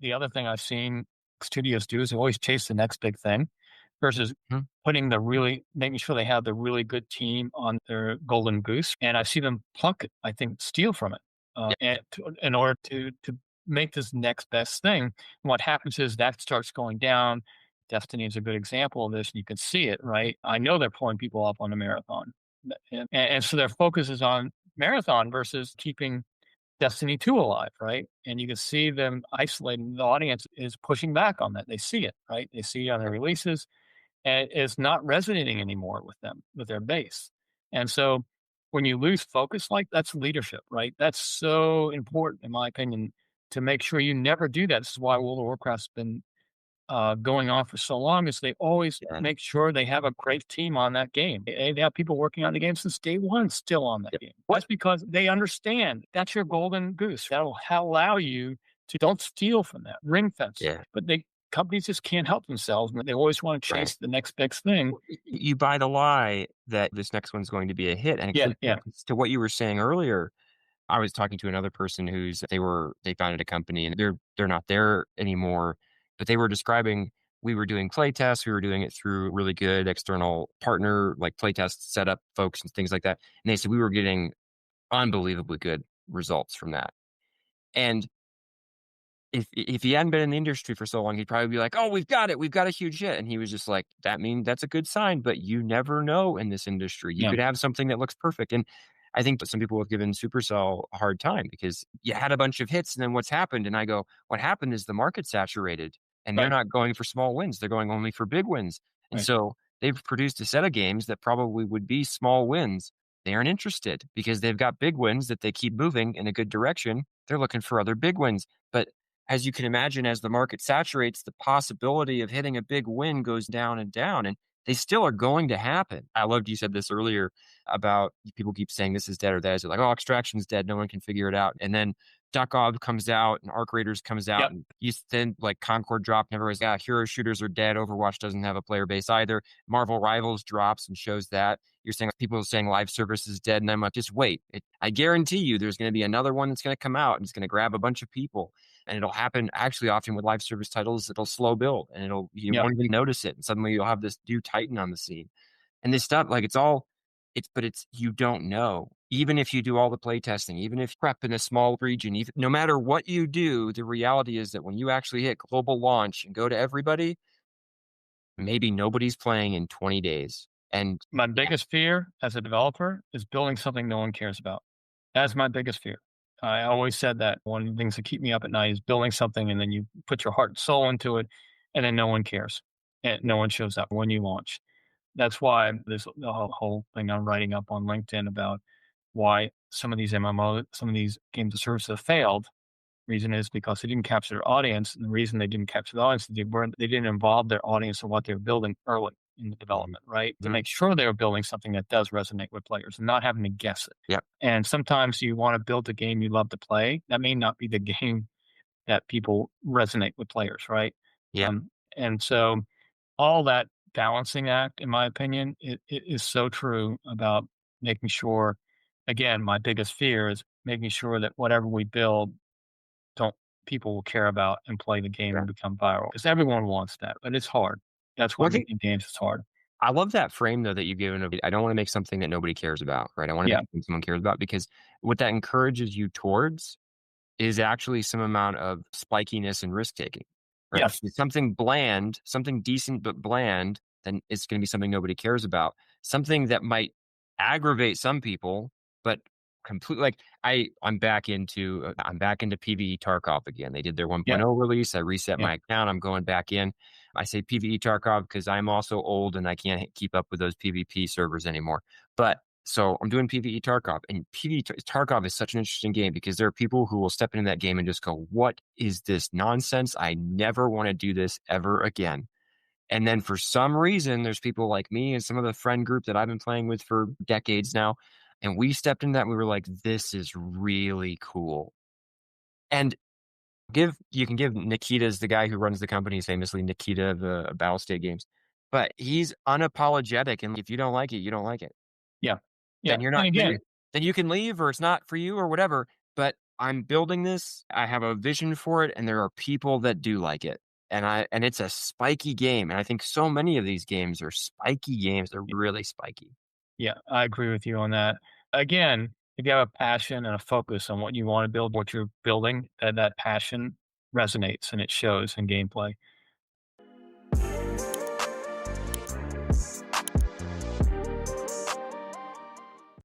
The other thing I've seen studios do is they always chase the next big thing versus Mhm. making sure they have the really good team on their golden goose. And I see them pluck it, I think, steal from it, Yeah, in order to make this next best thing. And what happens is that starts going down. Destiny is a good example of this. And you can see it, right? I know they're pulling people up on the marathon. And so their focus is on marathon versus keeping Destiny 2 alive, right? And you can see them isolating. The audience is pushing back on that. They see it, right? They see it on their releases, and it's not resonating anymore with them, with their base. And so when you lose focus, like that's leadership, right? That's so important, in my opinion, to make sure you never do that. This is why World of Warcraft's been going on for so long is they always yeah, make sure they have a great team on that game. They have people working on the game since day one still on that yeah. game. What? That's because they understand that's your golden goose. That'll allow you to don't steal from that ring fence. Yeah, But companies just can't help themselves. They always want to right. chase the next big thing. You buy the lie that this next one's going to be a hit, and Yeah, yeah, to what you were saying earlier, I was talking to another person they founded a company and they're not there anymore, but they were describing we were doing play tests, we were doing it through really good external partner, like play test setup folks and things like that. And they said we were getting unbelievably good results from that. And if he hadn't been in the industry for so long, he'd probably be like, "Oh, we've got it. We've got a huge hit." And he was just like, that's a good sign, but you never know in this industry. You yeah, could have something that looks perfect." And I think that some people have given Supercell a hard time because you had a bunch of hits and then what's happened? And I go, "What happened is the market saturated and they're right, not going for small wins. They're going only for big wins." And right, so they've produced a set of games that probably would be small wins. They aren't interested because they've got big wins that they keep moving in a good direction. They're looking for other big wins. But as you can imagine, as the market saturates, the possibility of hitting a big win goes down and down, and they still are going to happen. I loved you said this earlier about people keep saying this is dead or that is like, oh, extraction's dead. No one can figure it out. And then Duck comes out and Arc Raiders comes out yep, and you then like Concord dropped and everybody's yeah, hero shooters are dead. Overwatch doesn't have a player base either. Marvel Rivals drops and shows that. You're saying people are saying live service is dead. And I'm like, just wait. I guarantee you there's going to be another one that's going to come out and it's going to grab a bunch of people. And it'll happen actually often with live service titles, it'll slow build and you yep, won't even notice it. And suddenly you'll have this new Titan on the scene. And this stuff, like it's you don't know. Even if you do all the play testing, even if prep in a small region, even no matter what you do, the reality is that when you actually hit global launch and go to everybody, maybe nobody's playing in 20 days. And my biggest fear as a developer is building something no one cares about. That's my biggest fear. I always said that one of the things that keep me up at night is building something and then you put your heart and soul into it and then no one cares and no one shows up when you launch. That's why there's the whole thing I'm writing up on LinkedIn about why some of these some of these games of service have failed. Reason is because they didn't capture their audience, and the reason they didn't capture the audience, they didn't involve their audience in what they were building early in the mhm, development, right? To mhm, make sure they were building something that does resonate with players and not having to guess it. yep, And sometimes you want to build a game you love to play. That may not be the game that people resonate with players, right? yep. And so all that balancing act, in my opinion, it is so true about making sure. Again, my biggest fear is making sure that whatever we build don't people will care about and play the game Yeah. and become viral because everyone wants that, but it's hard. That's why Well, I think making games is hard. I love that frame though that you've given of I don't want to make something that nobody cares about, right? I want to make Yeah. something someone cares about because what that encourages you towards is actually some amount of spikiness and risk taking, right? If Yes. it's something bland, something decent but bland, then it's going to be something nobody cares about. Something that might aggravate some people, but completely like I'm back into PVE Tarkov again. They did their Yeah. 1.0 release. I reset Yeah. my account. I'm going back in. I say PVE Tarkov because I'm also old and I can't keep up with those PvP servers anymore. But so I'm doing PvE Tarkov, and Tarkov is such an interesting game because there are people who will step into that game and just go, "What is this nonsense? I never want to do this ever again." And then for some reason, there's people like me and some of the friend group that I've been playing with for decades now, and we stepped into that and we were like, "This is really cool." And give you can give Nikita's the guy who runs the company, famously Nikita of Battle State Games, but he's unapologetic, and if you don't like it, you don't like it. Yeah. Yeah. Then you're And not again, then you can leave or it's not for you or whatever, but I'm building this, I have a vision for it, and there are people that do like it. And it's a spiky game, and I think so many of these games are spiky games, they're really spiky. Yeah, I agree with you on that. Again, if you have a passion and a focus on what you want to build, what you're building, that passion resonates and it shows in gameplay.